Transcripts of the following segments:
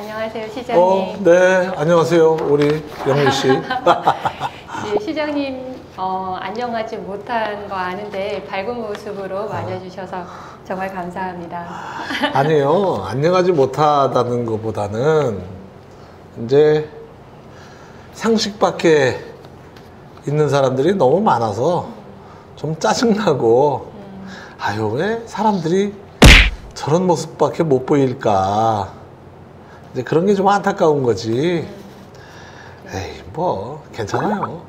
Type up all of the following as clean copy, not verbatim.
안녕하세요, 시장님. 네, 안녕하세요, 우리 영미 씨. 네, 시장님 안녕하지 못한 거 아는데 밝은 모습으로 맞아주셔서 정말 감사합니다. 아니요, 안녕하지 못하다는 것보다는 이제 상식 밖에 있는 사람들이 너무 많아서 좀 짜증나고 아유, 왜 사람들이 저런 모습밖에 못 보일까, 이제 그런 게 좀 안타까운 거지. 에이, 뭐 괜찮아요.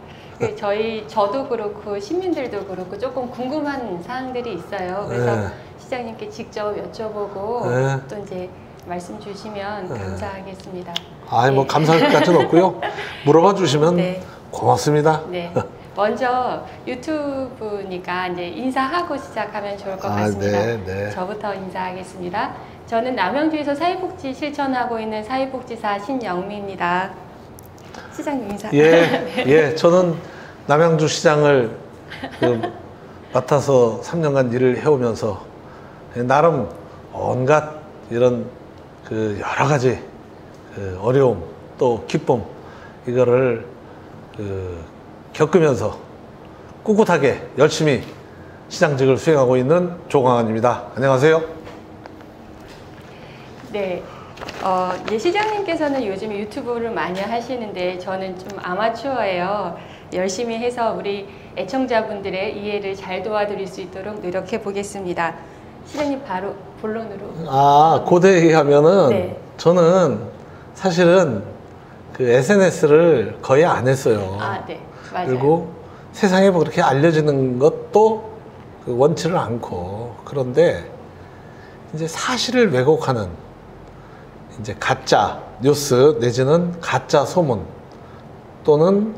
저도 그렇고 시민들도 그렇고 조금 궁금한 사항들이 있어요. 그래서 네. 시장님께 직접 여쭤보고 네. 또 이제 말씀 주시면 네. 감사하겠습니다. 아이, 뭐 네. 감사할 것은 없고요. 물어봐 주시면 네. 고맙습니다. 네. 먼저 유튜브니까 이제 인사하고 시작하면 좋을 것 같습니다. 네. 저부터 인사하겠습니다. 저는 남양주에서 사회복지 실천하고 있는 사회복지사 신영미입니다. 시장님 인사. 예, 저는 남양주 시장을 맡아서 3년간 일을 해오면서 나름 온갖 이런 여러 가지 어려움 또 기쁨 이거를 겪으면서 꿋꿋하게 열심히 시장직을 수행하고 있는 조광환입니다. 안녕하세요. 네. 이제 시장님께서는 요즘 유튜브를 많이 하시는데 저는 좀 아마추어예요. 열심히 해서 우리 애청자분들의 이해를 잘 도와드릴 수 있도록 노력해 보겠습니다. 시장님 바로 본론으로. 고대 얘기하면은 네. 저는 사실은 SNS를 거의 안 했어요. 네. 맞아요. 그리고 세상에 뭐 그렇게 알려지는 것도 원치를 않고, 그런데 이제 사실을 왜곡하는 이제 가짜 뉴스 내지는 가짜 소문 또는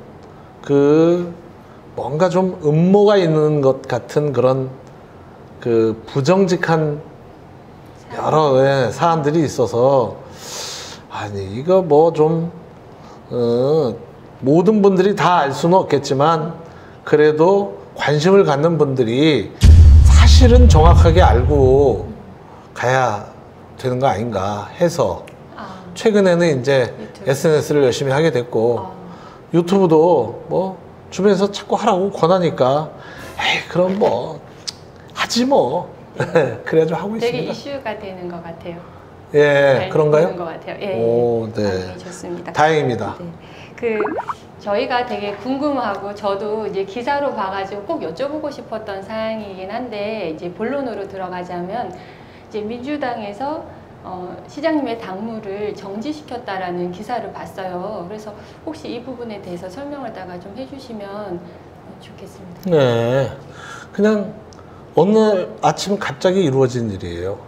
뭔가 좀 음모가 있는 것 같은 그런 부정직한 여러 사안들이 있어서 아니 이거 뭐 좀 모든 분들이 다 알 수는 없겠지만 그래도 관심을 갖는 분들이 사실은 정확하게 알고 가야 되는 거 아닌가 해서 최근에는 이제 유튜브. SNS를 열심히 하게 됐고 유튜브도 뭐 주변에서 자꾸 하라고 권하니까 에이 그럼 뭐 하지 뭐. 그래가지고 하고 되게 있습니다. 이슈가 되는 것 같아요. 예, 그런가요? 것 같아요. 예, 오, 네. 좋습니다. 다행입니다. 네. 저희가 되게 궁금하고 저도 이제 기사로 봐가지고 꼭 여쭤보고 싶었던 사항이긴 한데 이제 본론으로 들어가자면 이제 민주당에서 시장님의 당무를 정지시켰다라는 기사를 봤어요. 그래서 혹시 이 부분에 대해서 설명을 다가 좀 해주시면 좋겠습니다. 네, 그냥 어느 날 아침 갑자기 이루어진 일이에요.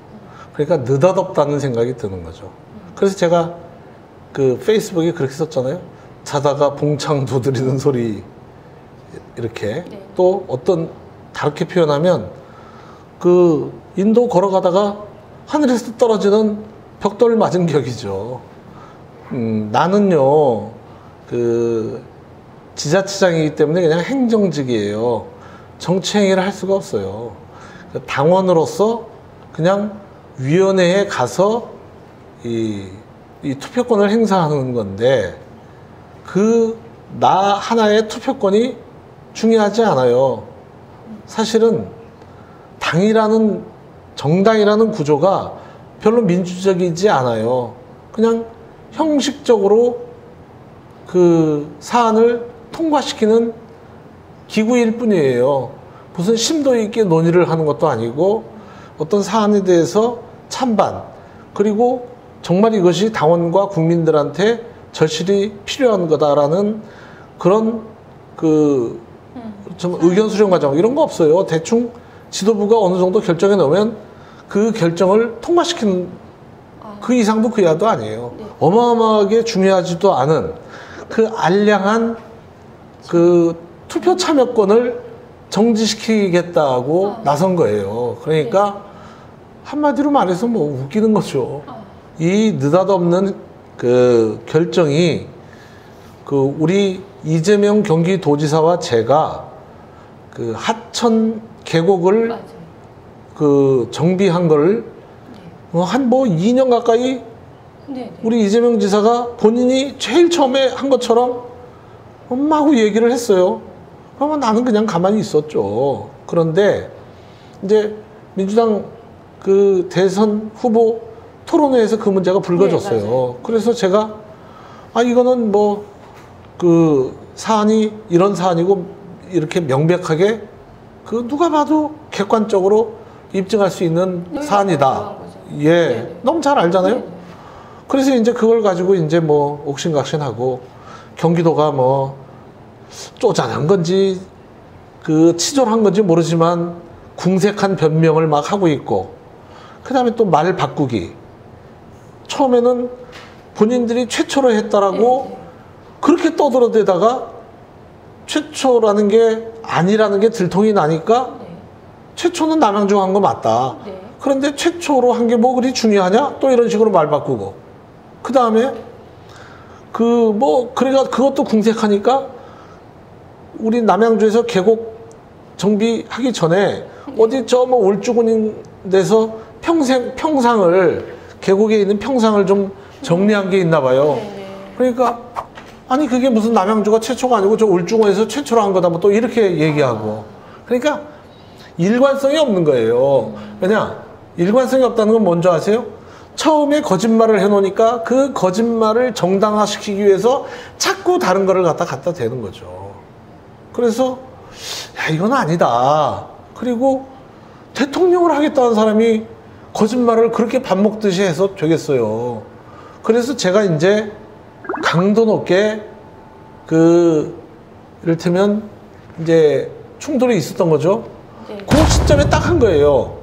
그러니까 느닷없다는 생각이 드는 거죠. 그래서 제가 페이스북에 그렇게 썼잖아요. 자다가 봉창 두드리는 소리 이렇게. 네. 또 어떤 다르게 표현하면 인도 걸어가다가 하늘에서 떨어지는 벽돌 맞은 격이죠. 나는요 지자체장이기 때문에 그냥 행정직이에요. 정치 행위를 할 수가 없어요. 당원으로서 그냥 위원회에 가서 이 투표권을 행사하는 건데 나 하나의 투표권이 중요하지 않아요. 사실은 정당이라는 구조가 별로 민주적이지 않아요. 그냥 형식적으로 사안을 통과시키는 기구일 뿐이에요. 무슨 심도 있게 논의를 하는 것도 아니고 어떤 사안에 대해서 찬반 그리고 정말 이것이 당원과 국민들한테 절실히 필요한 거다라는 그런 좀 의견 수렴 과정 이런 거 없어요. 대충 지도부가 어느 정도 결정해 놓으면 그 결정을 통과시키는 그 이상도 그 이하도 아니에요. 네. 어마어마하게 중요하지도 않은 알량한 투표 참여권을 정지시키겠다고 나선 거예요. 그러니까 한마디로 말해서 뭐 웃기는 거죠. 이 느닷없는 결정이 우리 이재명 경기도지사와 제가 하천 계곡을 정비한 걸 한 2년 가까이 네. 우리 이재명 지사가 본인이 제일 처음에 한 것처럼 엄마하고 얘기를 했어요. 그러면 나는 그냥 가만히 있었죠. 그런데 이제 민주당 그 대선 후보 토론회에서 그 문제가 불거졌어요. 네, 그래서 제가 이거는 뭐 그 사안이 이런 사안이고 이렇게 명백하게 그 누가 봐도 객관적으로 입증할 수 있는 사안이다. 예, 네네. 너무 잘 알잖아요. 네네. 그래서 이제 그걸 가지고 이제 뭐 옥신각신하고 경기도가 뭐 쪼잔한 건지 그 치졸한 건지 모르지만 궁색한 변명을 막 하고 있고, 그 다음에 또 말 바꾸기. 처음에는 본인들이 최초로 했다라고 네. 그렇게 떠들어대다가 최초라는 게 아니라는 게 들통이 나니까 네. 최초는 남양주 한 거 맞다. 네. 그런데 최초로 한 게 뭐 그리 중요하냐? 또 이런 식으로 말 바꾸고. 그 다음에 그러니까 그것도 궁색하니까 우리 남양주에서 계곡 정비하기 전에 어디 저 뭐 울주군인 데서 평상을 계곡에 있는 평상을 좀 정리한 게 있나 봐요. 네네. 그러니까 아니 그게 무슨 남양주가 최초가 아니고 저 울주군에서 최초로 한 거다 뭐 또 이렇게 얘기하고. 그러니까 일관성이 없는 거예요. 왜냐? 일관성이 없다는 건 뭔지 아세요? 처음에 거짓말을 해놓으니까 그 거짓말을 정당화시키기 위해서 자꾸 다른 거를 갖다 대는 거죠. 그래서 야 이건 아니다. 그리고 대통령을 하겠다는 사람이 거짓말을 그렇게 밥 먹듯이 해서 되겠어요. 그래서 제가 이제 강도 높게 이를테면 이제 충돌이 있었던 거죠. 네. 그 시점에 딱 한 거예요.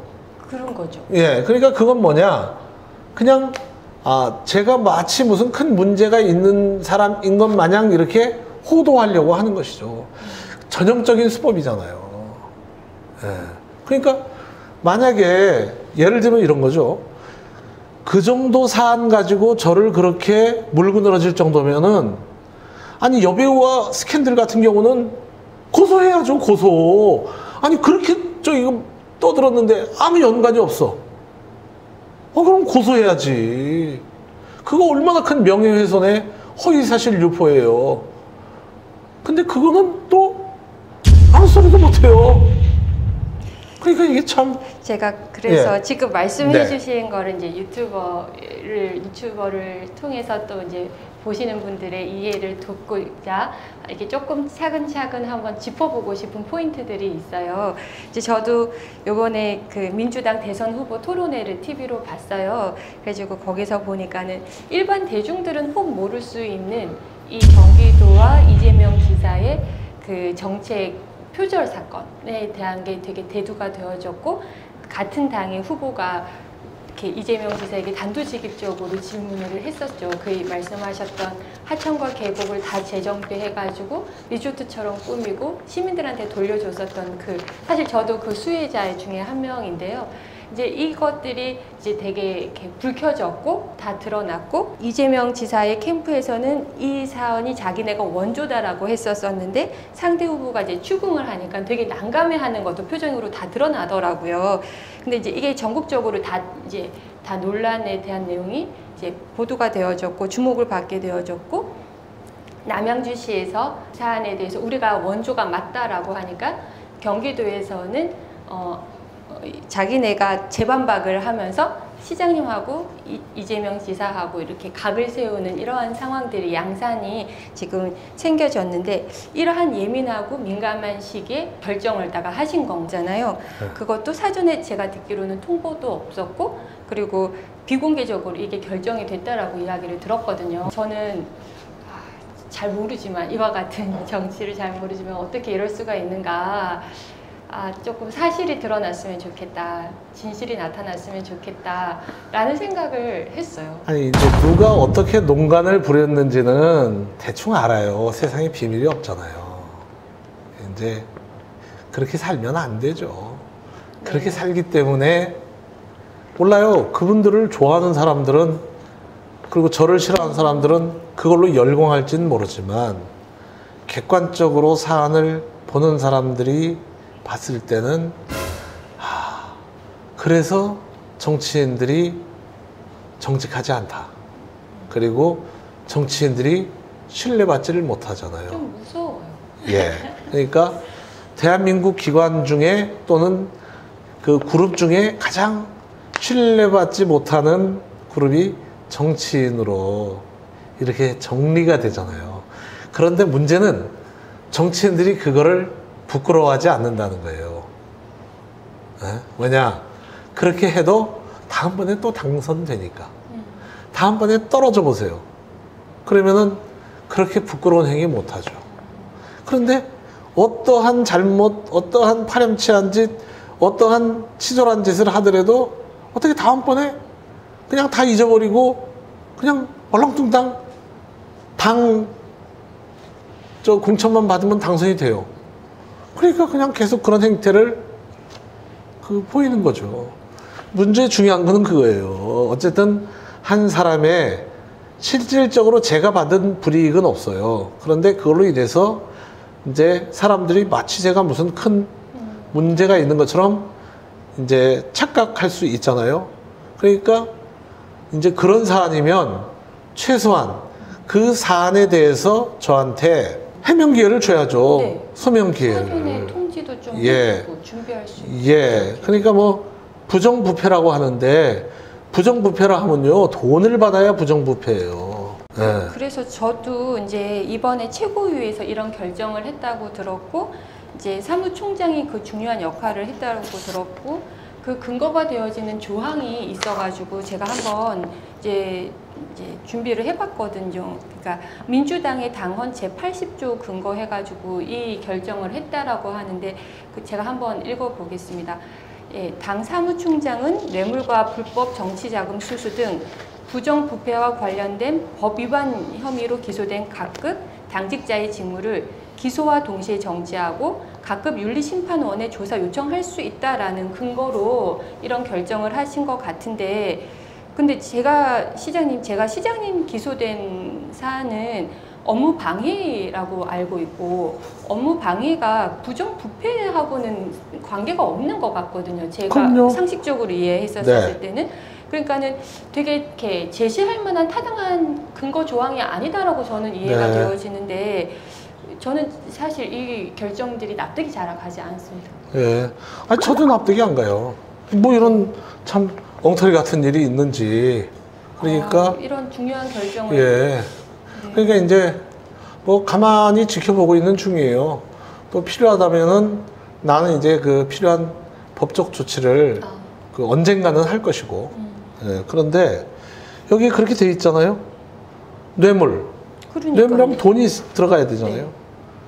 그런 거죠. 예, 그러니까 그건 뭐냐? 그냥 제가 마치 무슨 큰 문제가 있는 사람인 것 마냥 이렇게 호도하려고 하는 것이죠. 전형적인 수법이잖아요. 예. 그러니까 만약에 예를 들면 이런 거죠. 그 정도 사안 가지고 저를 그렇게 물고 늘어질 정도면은 아니 여배우와 스캔들 같은 경우는 고소해야죠. 고소. 아니 그렇게 이거 떠들었는데 아무 연관이 없어. 그럼 고소해야지. 그거 얼마나 큰 명예훼손의 허위사실 유포예요. 근데 그거는 또 아무 소리도 못해요. 그러니까 이게 참. 제가 그래서 예. 지금 말씀해 네. 주신 거를 이제 유튜버를 통해서 또 이제 보시는 분들의 이해를 돕고자 이렇게 조금 차근차근 한번 짚어보고 싶은 포인트들이 있어요. 이제 저도 요번에 그 민주당 대선 후보 토론회를 TV로 봤어요. 그래가지고 거기서 보니까는 일반 대중들은 혹 모를 수 있는 이 경기도와 이재명 지사의 그 정책 표절 사건에 대한 게 되게 대두가 되어졌고, 같은 당의 후보가 이렇게 이재명 지사에게 단도직입적으로 질문을 했었죠. 그 말씀하셨던 하천과 계곡을 다 재정비해가지고 리조트처럼 꾸미고 시민들한테 돌려줬었던 사실 저도 그 수혜자 중에 한 명인데요. 이제 이것들이 이제 되게 이렇게 불켜졌고 다 드러났고, 이재명 지사의 캠프에서는 이 사안이 자기네가 원조다라고 했었었는데 상대 후보가 이제 추궁을 하니까 되게 난감해하는 것도 표정으로 다 드러나더라고요. 근데 이제 이게 전국적으로 다 논란에 대한 내용이 이제 보도가 되어졌고 주목을 받게 되어졌고, 남양주시에서 사안에 대해서 우리가 원조가 맞다라고 하니까 경기도에서는 자기네가 재반박을 하면서 시장님하고 이재명 지사하고 이렇게 각을 세우는 이러한 상황들이 양산이 지금 생겨졌는데, 이러한 예민하고 민감한 시기에 결정을 다가 하신 거잖아요. 그것도 사전에 제가 듣기로는 통보도 없었고, 그리고 비공개적으로 이게 결정이 됐다라고 이야기를 들었거든요. 저는 잘 모르지만, 이와 같은 정치를 잘 모르지만 어떻게 이럴 수가 있는가, 조금 사실이 드러났으면 좋겠다, 진실이 나타났으면 좋겠다 라는 생각을 했어요. 아니 이제 누가 어떻게 농간을 부렸는지는 대충 알아요. 세상에 비밀이 없잖아요. 이제 그렇게 살면 안 되죠. 그렇게 살기 때문에 몰라요. 그분들을 좋아하는 사람들은, 그리고 저를 싫어하는 사람들은 그걸로 열광할지는 모르지만, 객관적으로 사안을 보는 사람들이 봤을 때는 그래서 정치인들이 정직하지 않다. 그리고 정치인들이 신뢰받지를 못하잖아요. 좀 무서워요. 예. 그러니까 대한민국 기관 중에 또는 그 그룹 중에 가장 신뢰받지 못하는 그룹이 정치인으로 이렇게 정리가 되잖아요. 그런데 문제는 정치인들이 그거를 부끄러워하지 않는다는 거예요. 예? 왜냐? 그렇게 해도 다음번에 또 당선되니까. 다음번에 떨어져 보세요. 그러면은 그렇게 부끄러운 행위 못하죠. 그런데 어떠한 잘못, 어떠한 파렴치한 짓, 어떠한 치졸한 짓을 하더라도 어떻게 다음번에 그냥 다 잊어버리고 그냥 얼렁뚱땅 저 공천만 받으면 당선이 돼요. 그러니까 그냥 계속 그런 행태를 보이는 거죠. 문제의 중요한 거는 그거예요. 어쨌든 한 사람의 실질적으로 제가 받은 불이익은 없어요. 그런데 그걸로 인해서 이제 사람들이 마치 제가 무슨 큰 문제가 있는 것처럼 이제 착각할 수 있잖아요. 그러니까 이제 그런 사안이면 최소한 그 사안에 대해서 저한테 해명 기회를 줘야죠. 네. 소명 기회를. 사전에 통지도 좀 예. 해주고 준비할 수 있고. 예. 그러니까 뭐 부정부패라고 하는데 부정부패라 하면요 돈을 받아야 부정부패예요. 예. 그래서 저도 이제 이번에 최고위에서 이런 결정을 했다고 들었고, 이제 사무총장이 그 중요한 역할을 했다고 들었고, 그 근거가 되어지는 조항이 있어가지고 제가 한번 이제 준비를 해봤거든요. 그러니까 민주당의 당헌 제80조 근거해가지고 이 결정을 했다라고 하는데 제가 한번 읽어보겠습니다. 예, 당 사무총장은 뇌물과 불법 정치자금 수수 등 부정부패와 관련된 법 위반 혐의로 기소된 각급 당직자의 직무를 기소와 동시에 정지하고 각급 윤리심판원에 조사 요청할 수 있다라는 근거로 이런 결정을 하신 것 같은데, 근데 제가 시장님 기소된 사안은 업무 방해라고 알고 있고, 업무 방해가 부정부패하고는 관계가 없는 것 같거든요. 제가 그럼요. 상식적으로 이해했었을 네. 때는. 그러니까는 되게 이렇게 제시할 만한 타당한 근거 조항이 아니다라고 저는 이해가 네. 되어지는데, 저는 사실 이 결정들이 납득이 잘 가지 않습니다. 예. 아니, 저도 납득이 안 가요. 뭐 이런 참 엉터리 같은 일이 있는지. 그러니까, 이런 중요한 결정을. 예. 그러니까 이제 뭐 가만히 지켜보고 있는 중이에요. 또 필요하다면은 나는 이제 그 필요한 법적 조치를 그 언젠가는 할 것이고. 예. 그런데 여기 그렇게 돼 있잖아요. 뇌물. 뇌물하면 돈이 들어가야 되잖아요. 네.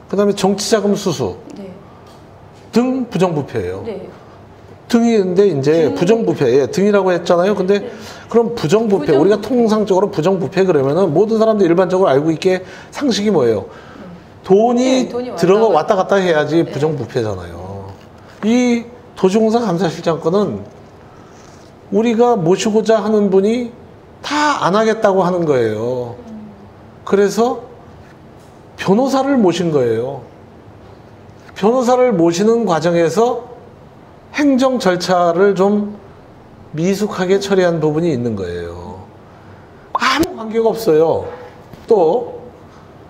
그 다음에 정치자금 수수 네. 등 부정부패예요. 네. 등인데 이제 등. 부정부패, 예, 등이라고 했잖아요. 근데 네. 그럼 부정부패, 우리가 통상적으로 부정부패 그러면은 모든 사람들이 일반적으로 알고 있게 상식이 뭐예요? 돈이 네, 돈이 왔다 갔다 해야지 네. 부정부패잖아요. 이 도시공사 감사실장 건은 우리가 모시고자 하는 분이 다 안 하겠다고 하는 거예요. 그래서 변호사를 모신 거예요. 변호사를 모시는 과정에서 행정 절차를 좀 미숙하게 처리한 부분이 있는 거예요. 아무 관계가 없어요. 또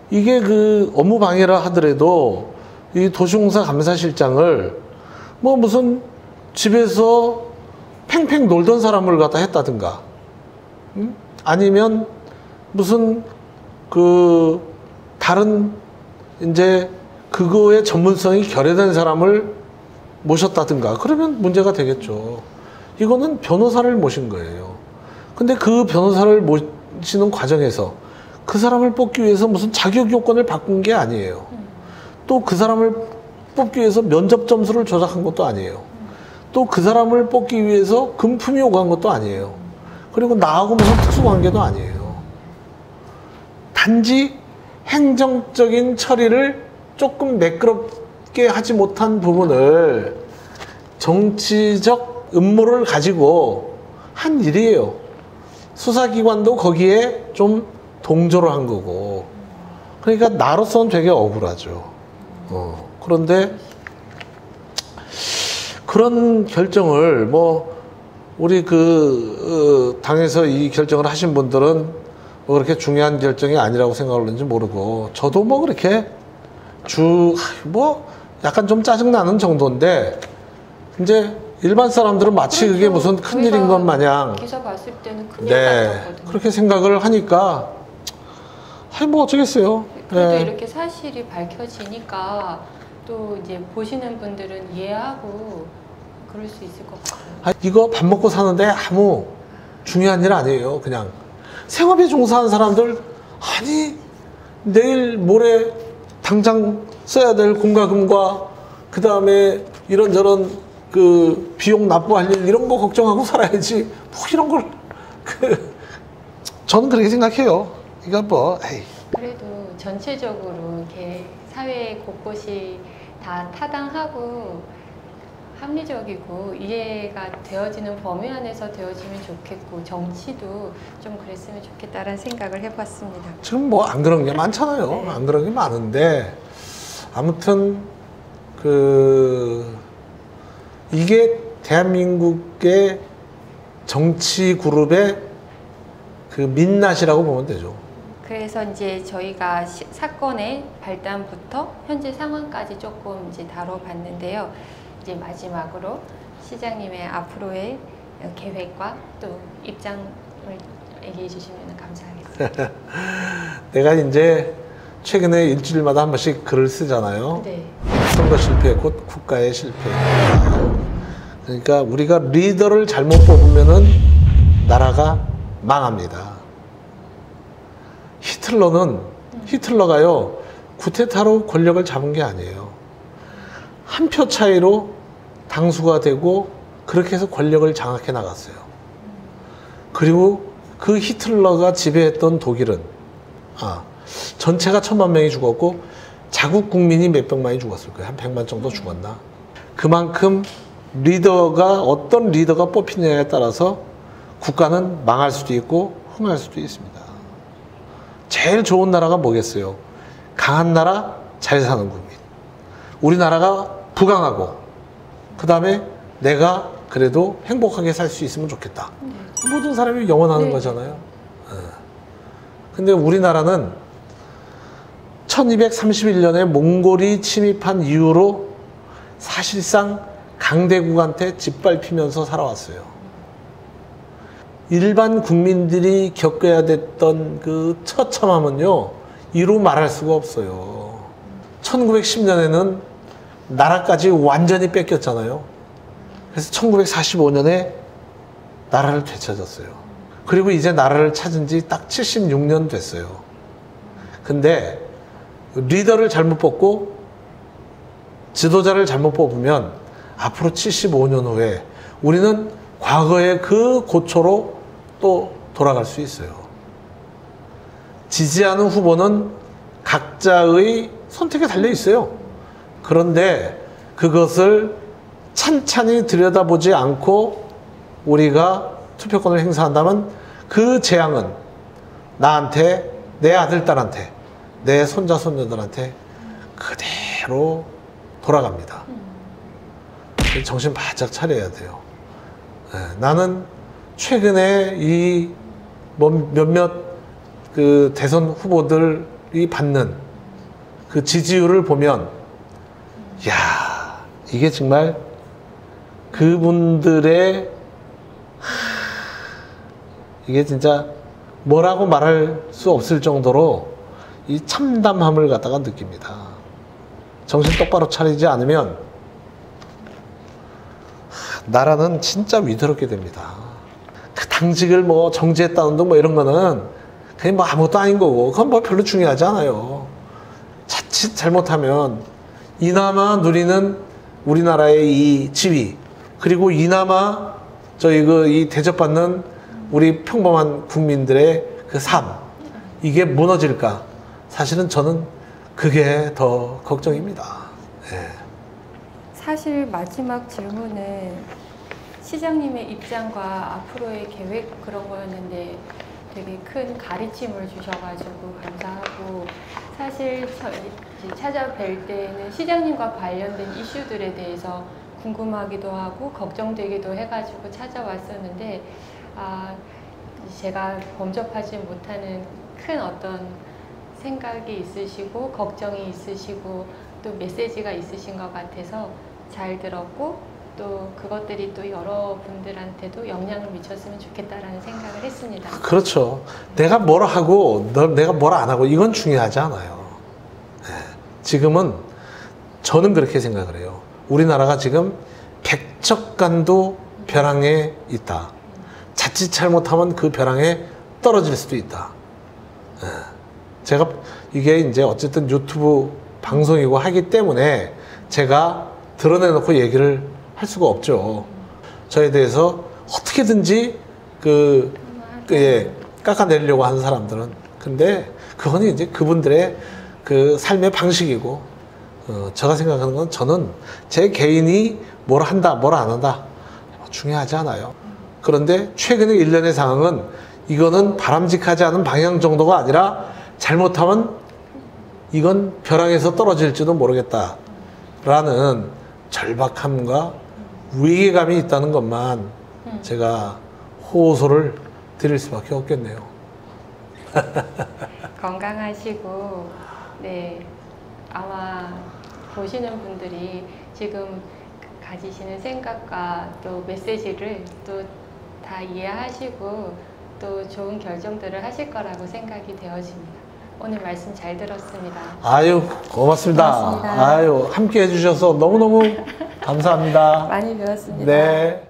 이게 그 업무 방해라 하더라도 이 도시공사 감사실장을 뭐 무슨 집에서 팽팽 놀던 사람을 갖다 했다든가, 아니면 무슨 그 다른 이제 그거의 전문성이 결여된 사람을 모셨다든가 그러면 문제가 되겠죠. 이거는 변호사를 모신 거예요. 근데 그 변호사를 모시는 과정에서 그 사람을 뽑기 위해서 무슨 자격 요건을 바꾼 게 아니에요. 또 그 사람을 뽑기 위해서 면접 점수를 조작한 것도 아니에요. 또 그 사람을 뽑기 위해서 금품이 요구한 것도 아니에요. 그리고 나하고 무슨 특수관계도 아니에요. 단지 행정적인 처리를 조금 매끄럽게 하지 못한 부분을 정치적 음모를 가지고 한 일이에요. 수사기관도 거기에 좀 동조를 한 거고. 그러니까 나로서는 되게 억울하죠. 그런데 그런 결정을 뭐 우리 당에서 이 결정을 하신 분들은 뭐 그렇게 중요한 결정이 아니라고 생각을 하는지 모르고 저도 뭐 그렇게 뭐 약간 좀 짜증나는 정도인데 이제 일반 사람들은 마치 그렇죠. 그게 무슨 큰일인 것 마냥 기사 봤을 때는 큰일 네 같았거든요. 그렇게 생각을 하니까 뭐 어쩌겠어요. 그래도 네. 이렇게 사실이 밝혀지니까 또 이제 보시는 분들은 이해하고 그럴 수 있을 것 같아요. 이거 밥 먹고 사는데 아무 중요한 일 아니에요. 그냥 생업에 종사하는 사람들 아니 내일 모레 당장 써야 될 공과금과 그 다음에 이런저런 그 비용 납부할 일 이런 거 걱정하고 살아야지 뭐 이런 걸 저는 그렇게 생각해요. 이거 뭐 에이. 그래도 전체적으로 이렇게 사회 곳곳이 다 타당하고 합리적이고 이해가 되어지는 범위 안에서 되어지면 좋겠고 정치도 좀 그랬으면 좋겠다라는 생각을 해봤습니다. 지금 뭐 안 그런 게 많잖아요. 네. 안 그런 게 많은데 아무튼 이게 대한민국의 정치 그룹의 그 민낯이라고 보면 되죠. 그래서 이제 저희가 사건의 발단부터 현재 상황까지 조금 이제 다뤄봤는데요. 이제 마지막으로 시장님의 앞으로의 계획과 또 입장을 얘기해 주시면 감사하겠습니다. 내가 이제 최근에 일주일마다 한 번씩 글을 쓰잖아요. 네. 선거 실패 곧 국가의 실패입니다. 그러니까 우리가 리더를 잘못 뽑으면은 나라가 망합니다. 히틀러가요 구테타로 권력을 잡은 게 아니에요. 한 표 차이로 당수가 되고 그렇게 해서 권력을 장악해 나갔어요. 그리고 그 히틀러가 지배했던 독일은 전체가 1000만 명이 죽었고 자국 국민이 몇백만이 죽었을 거예요. 한 100만 정도 죽었나. 그만큼 어떤 리더가 뽑히느냐에 따라서 국가는 망할 수도 있고 흥할 수도 있습니다. 제일 좋은 나라가 뭐겠어요? 강한 나라, 잘 사는 국민. 우리나라가 부강하고 그 다음에 내가 그래도 행복하게 살 수 있으면 좋겠다. 모든 사람이 영원하는 거잖아요. 근데 우리나라는 1231년에 몽골이 침입한 이후로 사실상 강대국한테 짓밟히면서 살아왔어요. 일반 국민들이 겪어야 됐던 그 처참함은요, 이루 말할 수가 없어요. 1910년에는 나라까지 완전히 뺏겼잖아요. 그래서 1945년에 나라를 되찾았어요. 그리고 이제 나라를 찾은 지 딱 76년 됐어요. 근데 리더를 잘못 뽑고 지도자를 잘못 뽑으면 앞으로 75년 후에 우리는 과거의 그 고초로 또 돌아갈 수 있어요. 지지하는 후보는 각자의 선택에 달려 있어요. 그런데 그것을 찬찬히 들여다보지 않고 우리가 투표권을 행사한다면 그 재앙은 나한테, 내 아들, 딸한테, 내 손자, 손녀들한테 그대로 돌아갑니다. 정신 바짝 차려야 돼요. 나는 최근에 이 몇몇 그 대선 후보들이 받는 그 지지율을 보면, 야, 이게 정말 그분들의 이게 진짜 뭐라고 말할 수 없을 정도로 이 참담함을 갖다가 느낍니다. 정신 똑바로 차리지 않으면 나라는 진짜 위태롭게 됩니다. 그 당직을 뭐 정지했다는 등 뭐 이런 거는 그냥 뭐 아무것도 아닌 거고, 그건 뭐 별로 중요하지 않아요. 자칫 잘못하면 이나마 누리는 우리나라의 이 지위, 그리고 이나마 이 대접받는 우리 평범한 국민들의 그 삶, 이게 무너질까? 사실은 저는 그게 더 걱정입니다. 네. 사실 마지막 질문은 시장님의 입장과 앞으로의 계획 그런 거였는데 되게 큰 가르침을 주셔가지고 감사하고, 사실 찾아뵐 때는 시장님과 관련된 이슈들에 대해서 궁금하기도 하고 걱정되기도 해가지고 찾아왔었는데 제가 범접하지 못하는 큰 어떤 생각이 있으시고 걱정이 있으시고 또 메시지가 있으신 것 같아서 잘 들었고 또 그것들이 또 여러분들한테도 영향을 미쳤으면 좋겠다라는 생각을 했습니다. 그렇죠. 내가 뭘 하고 내가 뭘 안 하고 이건 중요하지 않아요. 네. 지금은 저는 그렇게 생각을 해요. 우리나라가 지금 백척간도 벼랑에 있다. 자칫 잘못하면 그 벼랑에 떨어질 수도 있다. 네. 제가 이게 이제 어쨌든 유튜브 방송이고 하기 때문에 제가 드러내놓고 얘기를 할 수가 없죠. 저에 대해서 어떻게든지 예, 깎아내리려고 하는 사람들은. 근데 그건 이제 그분들의 그 삶의 방식이고, 제가 생각하는 건 저는 제 개인이 뭘 한다, 뭘 안 한다 중요하지 않아요. 그런데 최근의 일련의 상황은 이거는 바람직하지 않은 방향 정도가 아니라 잘못하면 이건 벼랑에서 떨어질지도 모르겠다라는 절박함과 위기감이 있다는 것만 제가 호소를 드릴 수밖에 없겠네요. 건강하시고, 네, 아마 보시는 분들이 지금 가지시는 생각과 또 메시지를 또 다 이해하시고 또 좋은 결정들을 하실 거라고 생각이 되어집니다. 오늘 말씀 잘 들었습니다. 아유, 고맙습니다. 고맙습니다. 아유, 함께 해주셔서 너무너무 감사합니다. 많이 배웠습니다. 네.